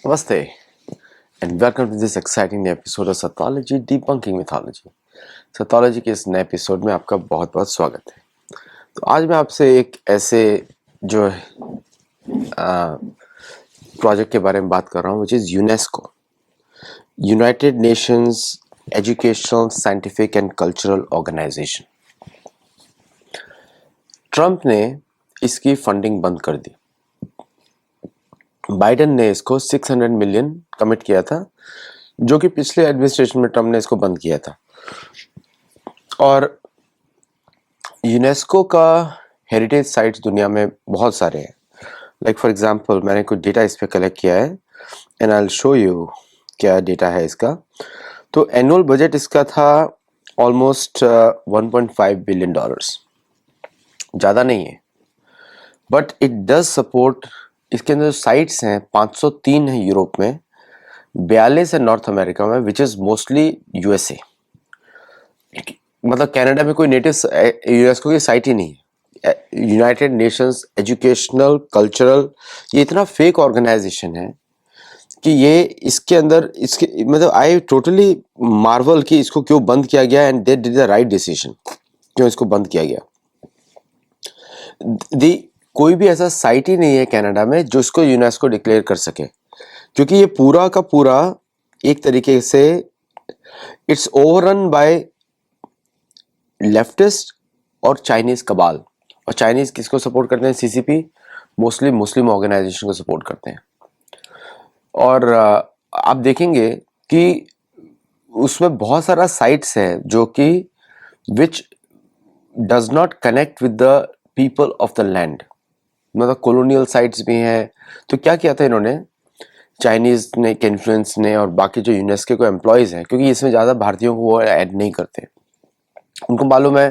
Namaste and welcome to this exciting episode of Sathology Debunking Mythology। Sathology के इस नए episode में आपका बहुत बहुत स्वागत है। तो आज मैं आपसे एक ऐसे जो प्रोजेक्ट के बारे में बात कर रहा हूँ which is UNESCO, United Nations educational scientific and cultural organisation. Trump ने इसकी फंडिंग बंद कर दी। बाइडेन ने इसको 600 मिलियन कमिट किया था, जो कि पिछले एडमिनिस्ट्रेशन में ट्रम्प ने इसको बंद किया था। और यूनेस्को का हेरिटेज साइट्स दुनिया में बहुत सारे हैं। लाइक फॉर एग्जांपल मैंने कुछ डेटा इस पे कलेक्ट किया है and I will show you क्या डेटा है इसका। तो एनुअल बजट इसका था ऑलमोस्ट 1.5 बिलियन डॉलर्स, ज़्यादा नहीं है, बट इट डज सपोर्ट। इसके अंदर जो साइट्स हैं 503 है यूरोप में, 42 है नॉर्थ अमेरिका में विच इज़ मोस्टली यूएसए। मतलब कनाडा में कोई नेटिव यूनेस्को की साइट ही नहीं है। यूनाइटेड नेशंस एजुकेशनल कल्चरल, ये इतना फेक ऑर्गेनाइजेशन है कि ये इसके अंदर इसके मतलब आई टोटली मार्वल कि इसको क्यों बंद किया गया and they did the right decision. क्यों इसको बंद किया गया? कोई भी ऐसा साइट ही नहीं है कनाडा में जो इसको यूनेस्को डिक्लेयर कर सके, क्योंकि ये पूरा का पूरा एक तरीके से इट्स ओवररन बाय लेफ्टिस्ट और चाइनीज कबाल। और चाइनीज किसको सपोर्ट करते हैं? सीसीपी, मोस्टली मुस्लिम ऑर्गेनाइजेशन को सपोर्ट करते हैं। और आप देखेंगे कि उसमें बहुत सारा साइट्स है जो कि which does not connect with the people of the land. मतलब कॉलोनियल साइट्स भी हैं। तो क्या किया था इन्होंने, चाइनीज ने के इन्फ्लुएंस ने और बाकी जो यूनेस्को को एम्प्लॉयज़ हैं, क्योंकि इसमें ज़्यादा भारतीयों को वो ऐड नहीं करते, उनको मालूम है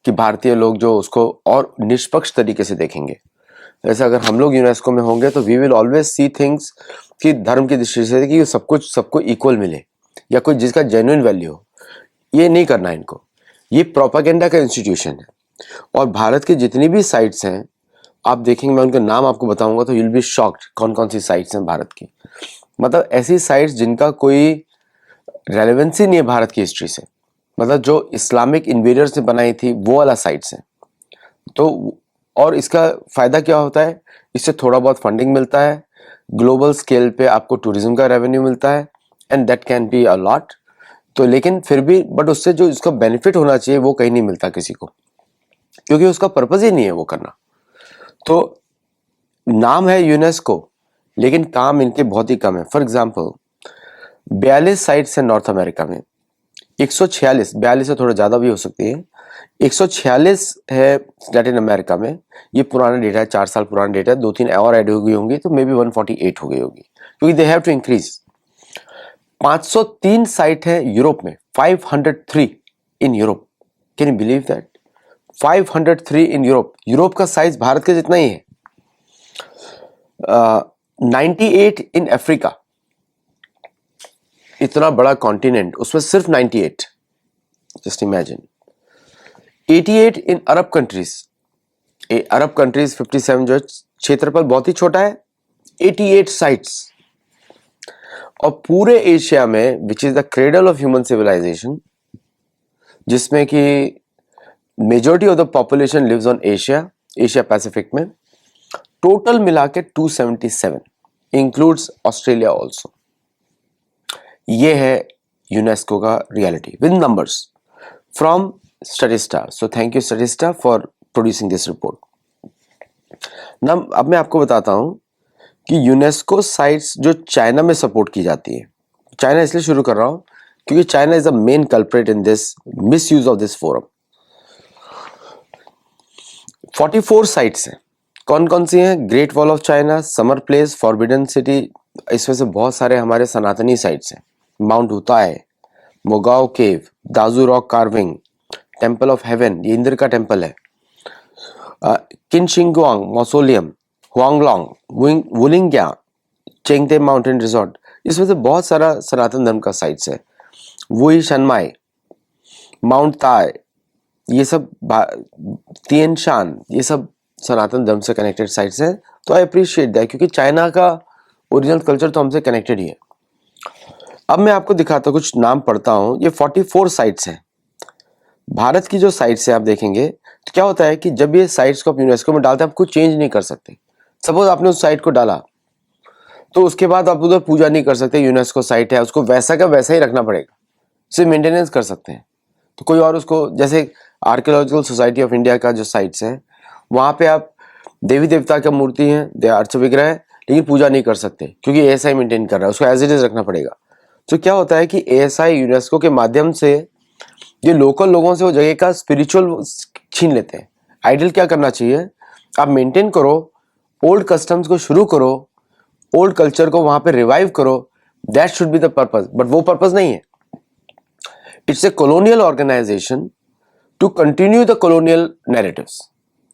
कि भारतीय लोग जो उसको और निष्पक्ष तरीके से देखेंगे। जैसे अगर हम लोग यूनेस्को में होंगे तो we will always see things कि धर्म की दृष्टि से कि सब कुछ सबको इक्वल मिले या कोई जिसका जेन्युइन वैल्यू हो। ये नहीं करना है इनको। ये प्रोपागेंडा का इंस्टीट्यूशन है। और भारत की जितनी भी साइट्स हैं आप देखेंगे, मैं उनके नाम आपको बताऊंगा तो यूल बी शॉक्ड कौन कौन सी साइट्स हैं भारत की। मतलब ऐसी साइट्स जिनका कोई रेलेवेंसी नहीं है भारत की हिस्ट्री से, मतलब जो इस्लामिक इन्वेडर्स ने बनाई थी वो वाला साइट्स हैं। तो और इसका फ़ायदा क्या होता है? इससे थोड़ा बहुत फंडिंग मिलता है, ग्लोबल स्केल पे आपको टूरिज्म का रेवेन्यू मिलता है and that can be a lot. तो लेकिन फिर भी बट उससे जो इसका बेनिफिट होना चाहिए वो कहीं नहीं मिलता किसी को, क्योंकि उसका पर्पज़ ही नहीं है वो करना। तो नाम है यूनेस्को लेकिन काम इनके बहुत ही कम है। फॉर एग्जाम्पल 42 साइट्स हैं नॉर्थ अमेरिका में, 146, 42 से थोड़ा ज़्यादा भी हो सकती है, 146 है लैटिन अमेरिका में। ये पुराना डेटा है, 4 साल पुराना डेटा है, 2-3 और ऐड हो गई होंगी तो मे बी 148 हो गई होगी, क्योंकि they have to increase. 503 site है यूरोप में, 503 in Europe. Can you believe that? 503 in Europe. Europe का साइज भारत के जितना ही है। 98 इन अफ्रीका, इतना बड़ा कॉन्टिनेंट, उसमें सिर्फ 98, जस्ट इमेजिन। 88 इन अरब कंट्रीज। अरब कंट्रीज 57 जो क्षेत्रफल बहुत ही छोटा है, 88 साइट्स। और पूरे एशिया में which is the cradle of human civilisation, जिसमें कि majority of the population lives on Asia Pacific में, टोटल मिला के 277 इंक्लूड्स ऑस्ट्रेलिया ऑल्सो। ये है यूनेस्को का reality with numbers from Statista. So thank you Statista for producing this report. ना अब मैं आपको बताता हूं कि यूनेस्को साइट्स जो चाइना में सपोर्ट की जाती है। चाइना इसलिए शुरू कर रहा हूं क्योंकि China is the main culprit in this misuse of this forum. 44 sites हैं। कौन कौन सी हैं? Great Wall of China, Summer Place, Forbidden City, इसमें से बहुत सारे हमारे सनातनी साइट्स हैं। Mount Wutai, Mogao Cave, Dazu Rock Carving, Temple of Heaven, ये इंद्र का टेम्पल है, Qin Shi Huang mausoleum, Huanglong, Wulingyuan, Chengde Mountain Resort, इसमें से बहुत सारा सनातन धर्म का साइट्स है। वुई शनमाई, माउंट ताय, ये सब तिएन शान, ये सब सनातन धर्म से कनेक्टेड साइट्स हैं। तो आई अप्रिशिएट दैट, क्योंकि चाइना का ओरिजिनल कल्चर तो हमसे कनेक्टेड ही है। अब मैं आपको दिखाता हूँ, कुछ नाम पढ़ता हूँ। ये 44 साइट्स हैं भारत की। जो साइट्स है आप देखेंगे तो क्या होता है कि जब ये साइट्स को आप यूनेस्को में डालते हैं, आप कुछ चेंज नहीं कर सकते। सपोज आपने उस साइट को डाला तो उसके बाद आप उधर पूजा नहीं कर सकते। यूनेस्को साइट है, उसको वैसा का वैसा ही रखना पड़ेगा, सिर्फ मेंटेनेंस कर सकते हैं। तो कोई और उसको, जैसे आर्कियोलॉजिकल सोसाइटी ऑफ इंडिया का जो साइट्स है, वहाँ पे आप देवी देवता का मूर्ति है, अर्थ विग्रह है, लेकिन पूजा नहीं कर सकते क्योंकि एएसआई मेंटेन कर रहा है, उसको एज इट इज रखना पड़ेगा। तो क्या होता है कि एएसआई यूनेस्को के माध्यम से ये लोकल लोगों से वो जगह का स्पिरिचुअल छीन लेते हैं। आइडियल क्या करना चाहिए, आप मेंटेन करो, ओल्ड कस्टम्स को शुरू करो, ओल्ड कल्चर को वहां पे रिवाइव करो, that should be the purpose. But वो पर्पस नहीं है। It's a colonial organisation to continue the colonial narratives.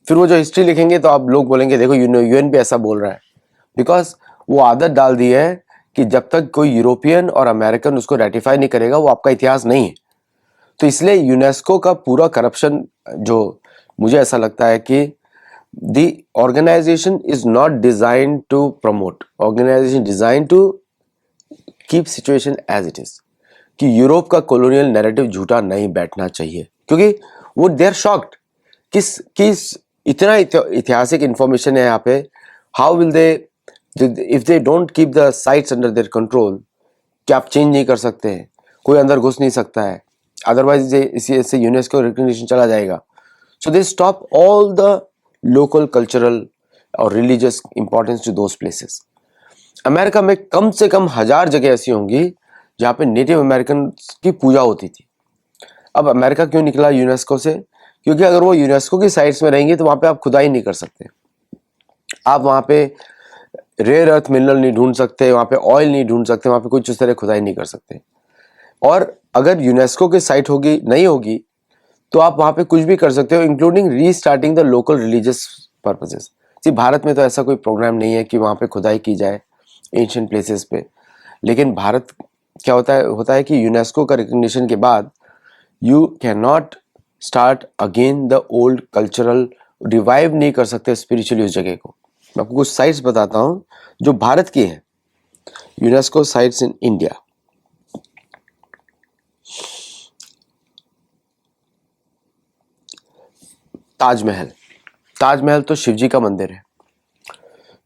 फिर वो जो हिस्ट्री लिखेंगे तो आप लोग बोलेंगे देखो यूएन भी ऐसा बोल रहा है, बिकॉज वो आदत डाल दी है कि जब तक कोई यूरोपियन और अमेरिकन उसको रेटिफाई नहीं करेगा वो आपका इतिहास नहीं है। तो इसलिए यूनेस्को का पूरा करप्शन, जो मुझे ऐसा लगता है कि the organisation is not design to promote, organisation design to keep situation as it is, कि यूरोप का कॉलोनियल नैरेटिव झूठा नहीं बैठना चाहिए, क्योंकि वो दे आर शॉक्ड किस इतना ऐतिहासिक इंफॉर्मेशन है यहाँ पे। How will they, if they don't keep the sites under their control, कि आप चेंज नहीं कर सकते हैं, कोई अंदर घुस नहीं सकता है, अदरवाइज इसी से यूनेस्को रिकग्निशन चला जाएगा। So they stop all the local cultural और religious importance to those places. America में कम से कम 1000 जगह ऐसी होंगी जहाँ पे नेटिव अमेरिकन की पूजा होती थी। अब अमेरिका क्यों निकला यूनेस्को से, क्योंकि अगर वो यूनेस्को की साइट्स में रहेंगे तो वहाँ पे आप खुदाई नहीं कर सकते, आप वहाँ पे रेयर अर्थ मिनरल नहीं ढूंढ सकते, वहाँ पे ऑयल नहीं ढूंढ सकते, वहाँ पे कुछ उस तरह खुदाई नहीं कर सकते। और अगर यूनेस्को की साइट होगी नहीं होगी तो आप वहाँ पे कुछ भी कर सकते हो, including restarting the local religious purposes. जी, भारत में तो ऐसा कोई प्रोग्राम नहीं है कि वहाँ पे खुदाई की जाए एंशिएंट प्लेसेस पे। लेकिन भारत क्या होता है कि यूनेस्को का रिकग्निशन के बाद you can not start again the old cultural, revive नहीं कर सकते स्पिरिचुअली उस जगह को। मैं आपको कुछ साइट्स बताता हूँ जो भारत की है, UNESCO sites in India. Taj Mahal तो शिवजी का मंदिर है।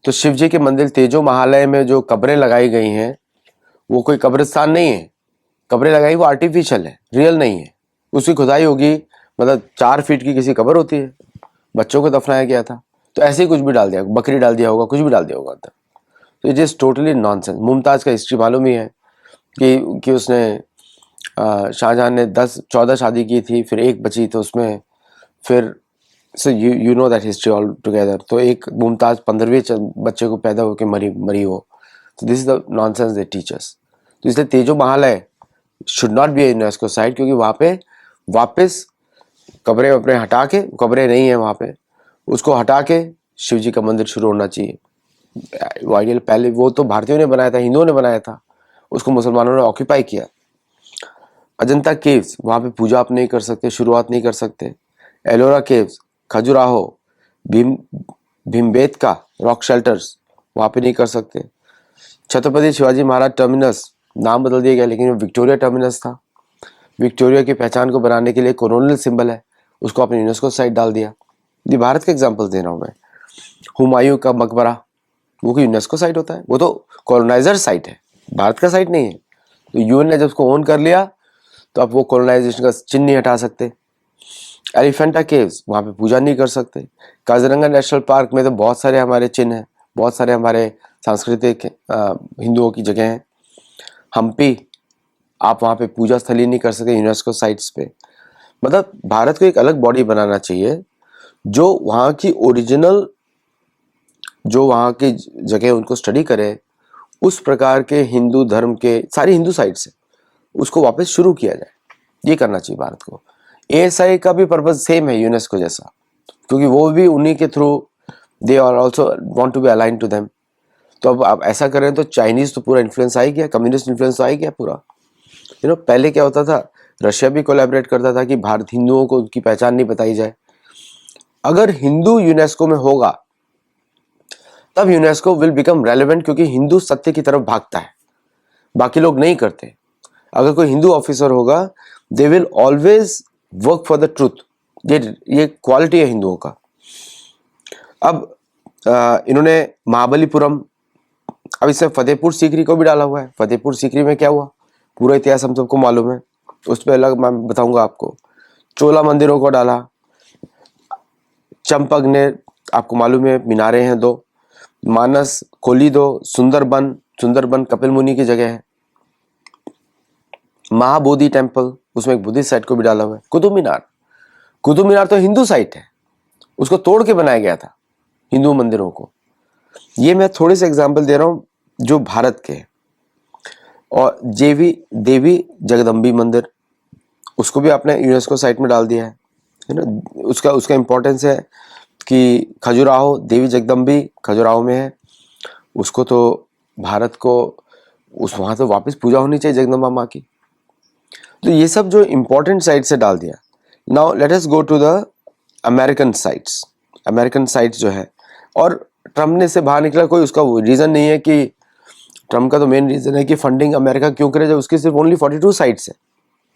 तो शिवजी के मंदिर तेजो महालय में जो कब्रें लगाई गई हैं वो कोई कब्रिस्तान नहीं है, कब्रें लगाई वो आर्टिफिशियल है, रियल नहीं है। उसकी खुदाई होगी, मतलब 4 फीट की किसी कब्र होती है, बच्चों को दफनाया गया था, तो ऐसे ही कुछ भी डाल दिया, बकरी डाल दिया होगा, कुछ भी डाल दिया होगा अंदर। तो it is totally nonsense. Mumtaz का हिस्ट्री मालूम ही है कि उसने शाहजहां ने 14 शादी की थी, फिर एक बची तो उसमें फिर so you know that history all together. तो एक मुमताज 15वें बच्चे को पैदा होकर मरी हो। तो this is the nonsense they teachers. तो इसलिए Tejo Mahalaya should not be a UNESCO site, क्योंकि वहाँ पे वापस कब्रें हटा के, कब्रें नहीं है वहाँ पे, उसको हटा के शिव जी का मंदिर शुरू होना चाहिए। वो आइडियल पहले वो तो भारतीयों ने बनाया था, हिंदुओं ने बनाया था, उसको मुसलमानों ने ऑक्यूपाई किया। अजंता केव्स, वहाँ पे पूजा आप नहीं कर सकते, शुरुआत नहीं कर सकते। Ellora caves, Khajuraho, Bhimbetka rock shelters, वहाँ पे नहीं कर सकते। छत्रपति शिवाजी महाराज टर्मिनस, नाम बदल दिया गया लेकिन वो विक्टोरिया टर्मिनस था। विक्टोरिया की पहचान को बनाने के लिए कॉलोनियल सिंबल है, उसको आपने यूनेस्को साइट डाल दिया। ये भारत के एग्जांपल्स दे रहा हूँ मैं। हुमायूं का मकबरा, वो कोई यूनेस्को साइट होता है? वो तो कॉलोनाइजर साइट है, भारत का साइट नहीं है। तो यूएन ने जब उसको ओन कर लिया तो आप वो कॉलोनाइजेशन का चिन्ह नहीं हटा सकते। एलिफेंटा केव्स, वहाँ पे पूजा नहीं कर सकते। काजीरंगा नेशनल पार्क में तो बहुत सारे हमारे चिन्ह हैं, बहुत सारे हमारे सांस्कृतिक हिंदुओं की जगह हैं। हम्पी, आप वहाँ पे पूजा स्थली नहीं कर सकते यूनेस्को साइट्स पे। मतलब भारत को एक अलग बॉडी बनाना चाहिए जो वहाँ की ओरिजिनल, जो वहाँ की जगह उनको स्टडी करे, उस प्रकार के हिंदू धर्म के सारी हिंदू साइट्स है उसको वापस शुरू किया जाए। ये करना चाहिए भारत को। एएसआई का भी पर्पस सेम है यूनेस्को जैसा, क्योंकि वो भी उन्हीं के through, they are also want to be align to them. तो अब आप ऐसा करें तो चाइनीज तो पूरा इन्फ्लुएंस आ ही गया, कम्युनिस्ट इन्फ्लुएंस तो आ ही गया पूरा। पहले क्या होता था, रशिया भी कोलैबोरेट करता था कि भारत हिंदुओं को उनकी पहचान नहीं बताई जाए। अगर हिंदू यूनेस्को में होगा तब यूनेस्को विल बिकम रेलेवेंट, क्योंकि हिंदू सत्य की तरफ भागता है, बाकी लोग नहीं करते। अगर कोई हिंदू ऑफिसर होगा, they will always work for the truth. ये क्वालिटी है हिंदुओं का। अब इन्होंने महाबलीपुरम, अब इसमें फतेहपुर सीकरी को भी डाला हुआ है। फतेहपुर सीकरी में क्या हुआ, पूरा इतिहास हम सबको मालूम है, उस पर अलग मैं बताऊंगा आपको। चोला मंदिरों को डाला, चंपाग्नेर आपको मालूम है, मीनारे हैं 2, मानस कोलिदो, सुंदरबन कपिल मुनि की जगह है, महाबोधि टेम्पल, उसमें एक बुद्धिस्ट साइट को भी डाला हुआ है। कुतुब मीनार तो हिंदू साइट है, उसको तोड़ के बनाया गया था हिंदू मंदिरों को। ये मैं थोड़े से एग्जाम्पल दे रहा हूँ जो भारत के। और देवी जगदम्बी मंदिर, उसको भी आपने यूनेस्को साइट में डाल दिया है ना। उसका इंपॉर्टेंस है कि खजुराहो, देवी जगदम्बी खजुराहो में है, उसको तो भारत को वहाँ तो वापस पूजा होनी चाहिए जगदम्बा माँ की। तो ये सब जो इम्पोर्टेंट साइट से डाल दिया। Now let us go to the American sites जो है। और ट्रम्प ने से बाहर निकला, कोई उसका रीज़न नहीं है कि ट्रम्प का तो मेन रीज़न है कि फंडिंग अमेरिका क्यों करे जब उसकी सिर्फ ओनली 42 साइट्स है।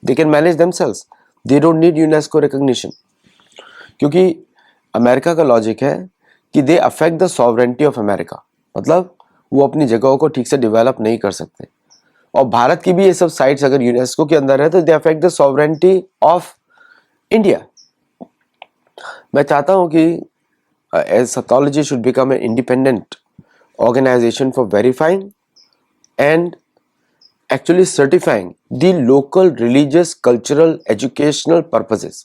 They can manage themselves, they don't need UNESCO recognition. क्योंकि अमेरिका का लॉजिक है कि they affect the sovereignty of America, मतलब वो अपनी जगहों को ठीक से डेवलप नहीं कर सकते। और भारत की भी ये सब साइट्स अगर यूनेस्को के अंदर है तो they affect the sovereignty of India. मैं चाहता हूं कि as Sathology should become an independent organization for verifying and actually certifying the local religious, cultural, educational purposes.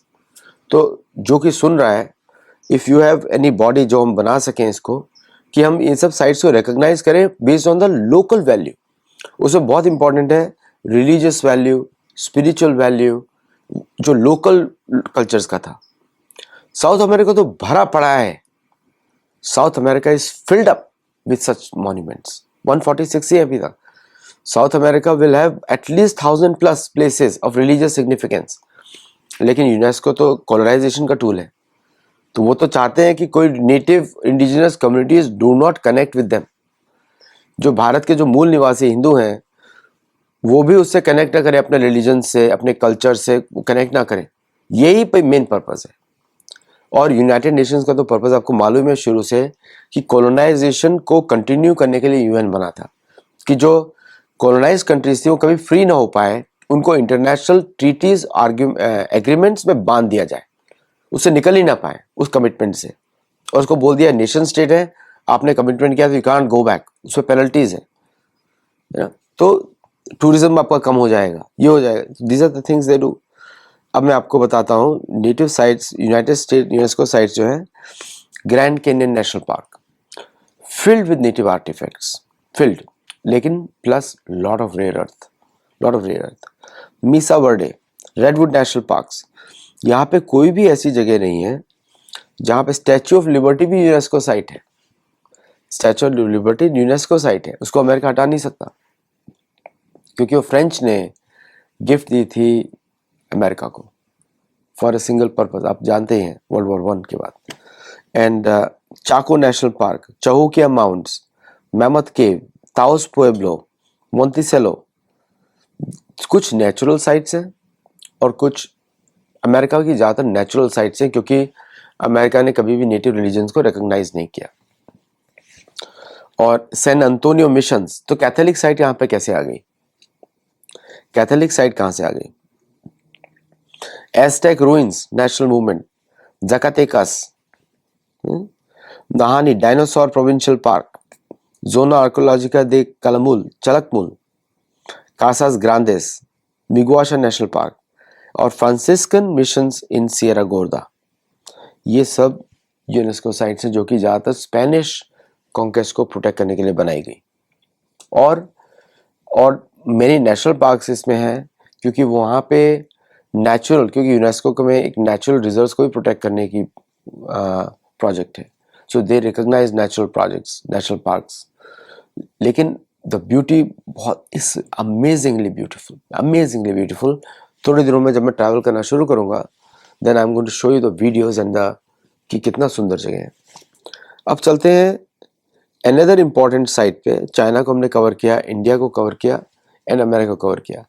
तो जो कि सुन रहा है, if you have any body जो हम बना सकें इसको, कि हम इन सब साइट्स को recognize करें based on the local value। उसमें बहुत important है religious value, spiritual value, जो local cultures का था। साउथ अमेरिका तो भरा पड़ा है, south America is filled up with such monuments. 146 ही अभी तक। South America will have at least 1000+ places of religious significance. लेकिन यूनेस्को तो कॉलोनाइजेशन का टूल है, तो वो तो चाहते हैं कि कोई native indigenous communities do not connect with them. जो भारत के जो मूल निवासी हिंदू हैं वो भी उससे कनेक्ट ना करें, अपने रिलीजन से, अपने कल्चर से कनेक्ट ना करें। यही मेन पर्पज है। और यूनाइटेड नेशंस का तो पर्पस आपको मालूम है शुरू से कि कॉलोनाइजेशन को कंटिन्यू करने के लिए यूएन बना था, कि जो कॉलोनाइज कंट्रीज थी वो कभी फ्री ना हो पाए, उनको इंटरनेशनल ट्रीटीज एग्रीमेंट्स में बांध दिया जाए, उससे निकल ही ना पाए उस कमिटमेंट से। और उसको बोल दिया नेशन स्टेट है, आपने कमिटमेंट किया तो यू कांट गो बैक, उस पर पेनल्टीज है ना। तो टूरिज्म आपका कम हो जाएगा, ये हो जाएगा। These are the things they do. अब मैं आपको बताता हूँ native sites, United State UNESCO sites जो है। Grand Canyon National Park filled with native artefacts, filled, लेकिन plus lot of rare earth. Mesa Verde, Redwood National Parks, यहाँ पे कोई भी ऐसी जगह नहीं है जहाँ पे स्टैच्यू ऑफ लिबर्टी भी यूनेस्को साइट है। Statue of liberty UNESCO site है, उसको अमेरिका हटा नहीं सकता, क्योंकि वो फ्रेंच ने गिफ्ट दी थी अमेरिका को फॉर अ सिंगल पर्पज। आप जानते हैं वर्ल्ड वॉर 1 के बाद। And Chaco National Park, Cahokia Mounds, Mammoth Cave, Taos Pueblo, Monticello, कुछ नेचुरल साइट्स हैं और कुछ अमेरिका की ज़्यादातर नेचुरल साइट्स हैं, क्योंकि अमेरिका ने कभी भी नेटिव रिलीजन्स को रिकॉग्नाइज नहीं किया। और सैन अंतोनियो मिशंस, तो कैथोलिक साइट यहाँ पे कैसे आ गई? कैथोलिक साइट कहाँ से आ गई? Aztec ruins national movement, Zacatecas, Nahanni Dinosaur Provincial Park, Zona Arqueologica de Calakmul, Casas Grandes, Miguasha National Park और Franciscan missions in Sierra Gorda. ये सब यूनेस्को साइट्स हैं जो कि ज़्यादातर स्पेनिश कॉन्क्वेस्ट को प्रोटेक्ट करने के लिए बनाई गई। और मेनी नेशनल पार्क्स इसमें हैं, क्योंकि वहाँ पे नेचुरल, क्योंकि यूनेस्को में एक नेचुरल रिजर्व्स को भी प्रोटेक्ट करने की प्रोजेक्ट है, so they recognise natural parks. लेकिन द ब्यूटी बहुत इज अमेजिंगली ब्यूटीफुल। थोड़े दिनों में जब मैं ट्रैवल करना शुरू करूँगा, then I am going to show you the videos and the कि कितना सुंदर जगह है। अब चलते हैं अनदर इम्पॉर्टेंट साइट पे चाइना को हमने कवर किया, इंडिया को कवर किया एंड अमेरिका को कवर किया।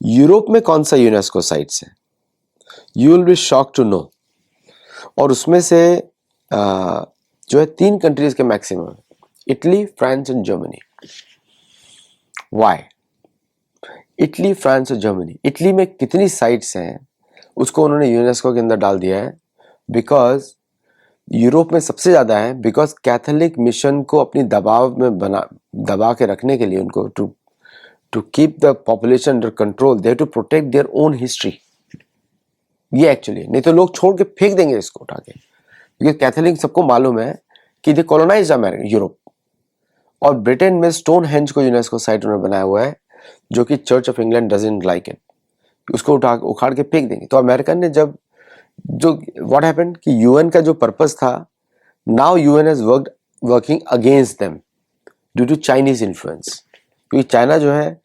यूरोप में कौन सा यूनेस्को साइट्स है? You will be shock to know. और उसमें से जो है 3 कंट्रीज के maximum, Italy, France and Germany. Why? Italy, France और जर्मनी। इटली में कितनी साइट्स हैं उसको उन्होंने यूनेस्को के अंदर डाल दिया है बिकॉज यूरोप में सबसे ज़्यादा है, बिकॉज कैथोलिक मिशन को अपनी दबाव में दबा के रखने के लिए उनको to keep the population under control, they have to protect their own history. ये एक्चुअली, नहीं तो लोग छोड़ के फेंक देंगे इसको उठा के, क्योंकि कैथोलिक सबको मालूम है कि दे कॉलोनाइज अमेरिका, यूरोप। और ब्रिटेन में स्टोन हेंज को यूनेस्को साइट उन्होंने बनाया हुआ है, जो कि church of England doesn't like it, उसको उखाड़ के फेंक देंगे। तो अमेरिकन ने जब जो व्हाट हैपेंड कि यूएन का जो पर्पस था, now UN has working against them due to Chinese influence. क्योंकि चाइना जो है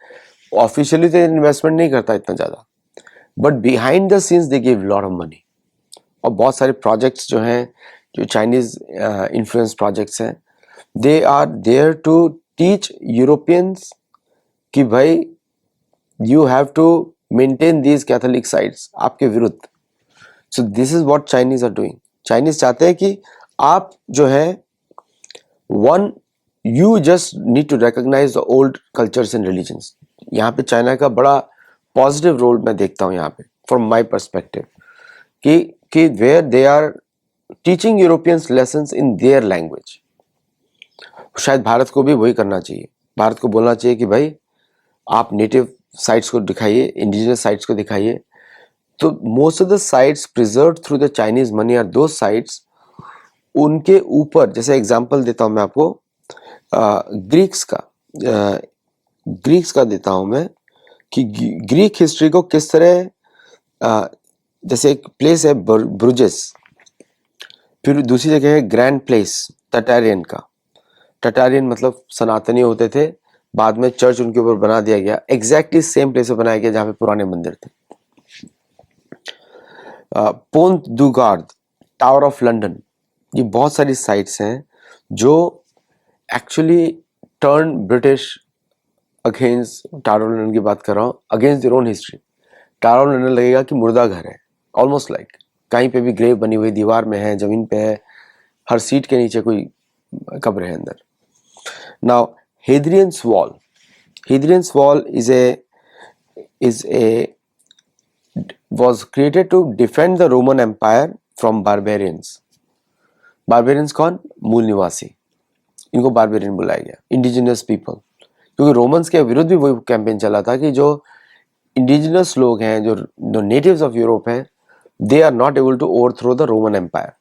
ऑफिशियली तो इन्वेस्टमेंट नहीं करता इतना ज़्यादा, but behind the scenes they give lot of money. और बहुत सारे प्रोजेक्ट्स जो हैं, जो चाइनीज इन्फ्लुएंस प्रोजेक्ट्स हैं, they are there to teach Europeans कि भाई you have to maintain these Catholic sites आपके विरुद्ध। So this is what Chinese are doing. Chinese चाहते हैं कि आप जो है one, you just need to recognise the old cultures and religions. यहाँ पे चाइना का बड़ा पॉजिटिव रोल मैं देखता हूँ यहाँ पे फ्रॉम माई परस्पेक्टिव, कि where they are teaching Europeans lessons in their language. शायद भारत को भी वही करना चाहिए। भारत को बोलना चाहिए कि भाई आप नेटिव साइट्स को दिखाइए, इंडिजिनस साइट्स को दिखाइए। तो most of the sites preserve through the Chinese money are दो साइट्स, उनके ऊपर, जैसे एग्जांपल देता हूं मैं आपको ग्रीक्स का देता हूं मैं, कि ग्रीक हिस्ट्री को किस तरह, जैसे एक प्लेस है ब्रुजेस, फिर दूसरी जगह है ग्रैंड प्लेस टटारियन का। टटारियन मतलब सनातनी होते थे, बाद में चर्च उनके ऊपर बना दिया गया, एग्जैक्टली सेम प्लेस पे बनाया गया जहां पे पुराने मंदिर थे। पोंत दू गार्ड, टावर ऑफ लंदन, ये बहुत सारी साइट्स हैं जो actually turn British against, tower of London की बात कर रहा हूँ, against their own history. Tower of London लगेगा कि मुर्दा घर है, ऑलमोस्ट लाइक कहीं पे भी ग्रेव बनी हुई दीवार में है, जमीन पे है, हर सीट के नीचे कोई कब्र है अंदर। Now Hadrian's Wall. Hadrian's Wall was created to defend the Roman Empire from barbarians. Barbarians कौन? मूल निवासी, इनको बारबेरियन बुलाया गया, इंडिजिनस पीपल। क्योंकि रोमन्स के विरुद्ध भी वही कैंपेन चला था कि जो इंडिजिनस लोग हैं, जो नेटिव्स ऑफ यूरोप हैं, they are not able to overthrow the Roman empire.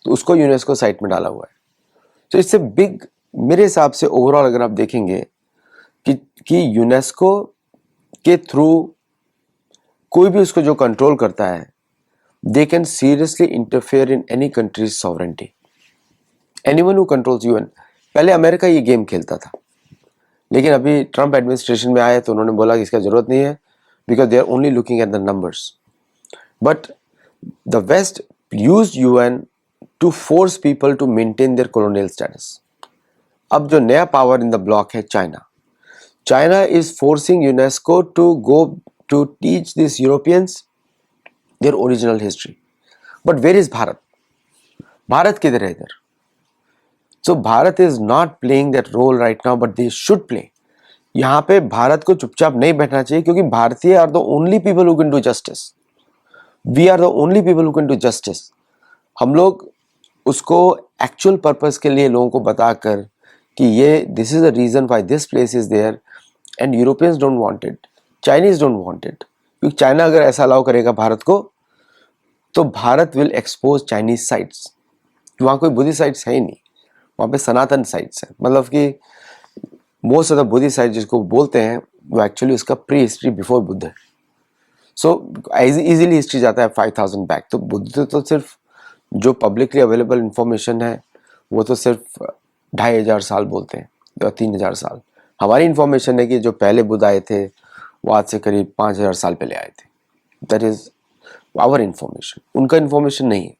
तो उसको यूनेस्को साइट में डाला हुआ है। तो इससे बिग, मेरे हिसाब से ओवरऑल अगर आप देखेंगे कि यूनेस्को के थ्रू कोई भी उसको जो कंट्रोल करता है, they can seriously interfere in any countries sovereignty. Anyone who controls UN. पहले अमेरिका ये गेम खेलता था, लेकिन अभी ट्रंप एडमिनिस्ट्रेशन में आए तो उन्होंने बोला कि इसका जरूरत नहीं है, because they are only looking at the numbers. But the west used UN to force people to maintain their colonial status. अब जो नया पावर इन द ब्लॉक है China, China is forcing UNESCO to go to teach this Europeans their original history. But where is Bharat? Bharat किधर है इधर? So Bharat is not playing that role right now, but they should play. यहाँ पे भारत को चुपचाप नहीं बैठना चाहिए, क्योंकि भारतीय are the only people who can do justice. We are the only people who can do justice. हम लोग उसको एक्चुअल पर्पस के लिए लोगों को बताकर कि ये this is the reason why this place is there and Europeans don't want it, Chinese don't want it. क्योंकि चाइना अगर ऐसा अलाउ करेगा भारत को, तो Bharat will expose Chinese sites. वहाँ कोई बुद्धिस्ट साइट्स है ही नहीं, वहाँ पे सनातन साइट्स हैं। मतलब कि most of the Buddhist site जिसको बोलते हैं, वो एक्चुअली उसका प्री हिस्ट्री बिफोर बुद्ध है। सो इजीली हिस्ट्री जाता है 5000 बैक। तो बुद्ध तो सिर्फ जो पब्लिकली अवेलेबल इंफॉर्मेशन है वो तो सिर्फ 2500 साल बोलते हैं या 3000 साल। हमारी इंफॉर्मेशन है कि जो पहले बुद्ध आए थे वो आज से करीब 5000 साल पहले आए थे। दैट इज आवर इंफॉर्मेशन, उनका इंफॉर्मेशन नहीं है।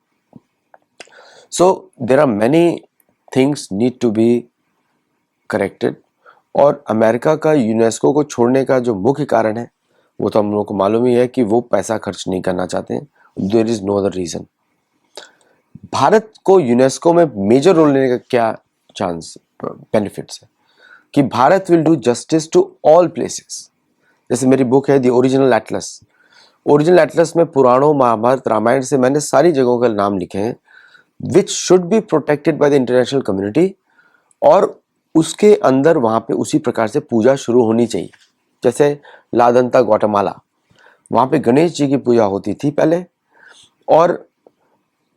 So there are many things need to be corrected. और अमेरिका का यूनेस्को को छोड़ने का जो मुख्य कारण है वो तो हम लोगों को मालूम ही है कि वो पैसा खर्च नहीं करना चाहते हैं। There is no other reason. Bharat को यूनेस्को में मेजर रोल लेने का क्या चांस बेनिफिट्स है कि Bharat will do justice to all places. जैसे मेरी बुक है the original atlas. Original atlas में पुराणों, महाभारत, रामायण से मैंने सारी जगहों का नाम लिखे हैं which should be protected by the international community. और उसके अंदर वहां पे उसी प्रकार से पूजा शुरू होनी चाहिए। जैसे लादंता ग्वाटेमाला, वहां पे गणेश जी की पूजा होती थी पहले और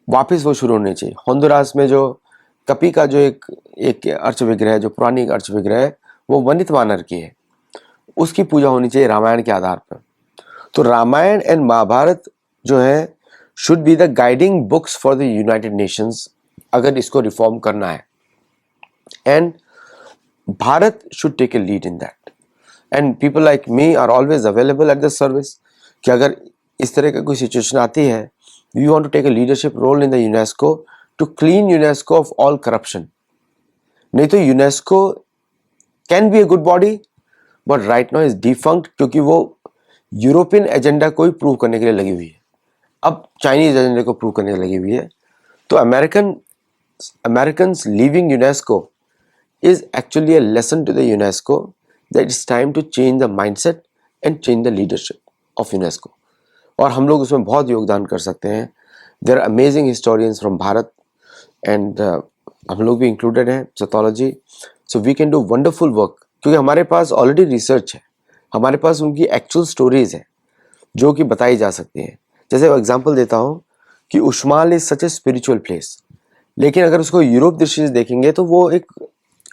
वापस वो शुरू होनी चाहिए। होंडुरास में जो कपी का जो एक अर्च विग्रह है, जो पुरानी अर्च विग्रह है, वो वनित वानर की है, उसकी पूजा होनी चाहिए रामायण के आधार पर। तो रामायण एंड महाभारत जो है should be the guiding books for the United Nations अगर इसको रिफॉर्म करना है। And Bharat should take a lead in that and people like me are always available at the service कि अगर इस तरह का कोई सिचुएशन आती है, we want to take a leadership role in the UNESCO to clean UNESCO of all corruption. नहीं तो UNESCO can be a good body but right now is defunct, क्योंकि वो यूरोपियन एजेंडा को ही प्रूव करने के लिए लगी हुई है, अब चाइनीज एजेंडा को प्रूव करने के लिए लगी हुई है। तो Americans leaving UNESCO is actually a lesson to the UNESCO that it's time to change the mindset and change the leadership of UNESCO. और हम लोग उसमें बहुत योगदान कर सकते हैं। There are amazing historians from Bharat and हम लोग भी इंक्लूडेड हैं, pathology, so we can do wonderful work क्योंकि हमारे पास ऑलरेडी रिसर्च है, हमारे पास उनकी एक्चुअल स्टोरीज है जो कि बताई जा सकती हैं। जैसे एग्जांपल देता हूँ कि Uxmal is such a spiritual place, लेकिन अगर उसको यूरोप दृष्टि से देखेंगे तो वो एक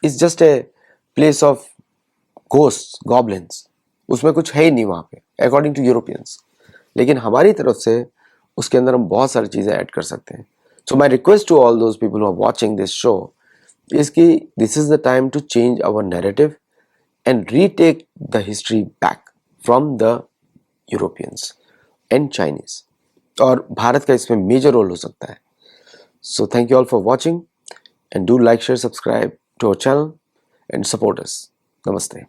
is just a place of ghosts, goblins, उसमें कुछ है ही नहीं वहाँ पे अकॉर्डिंग टू यूरोपियंस। लेकिन हमारी तरफ से उसके अंदर हम बहुत सारी चीज़ें ऐड कर सकते हैं। So my request to all those people who are watching this show is कि this is the time to change our narrative and retake the history back from the Europeans and Chinese, और भारत का इसमें major role हो सकता है। So thank you all for watching and do like, share, subscribe to our channel and support us. Namaste.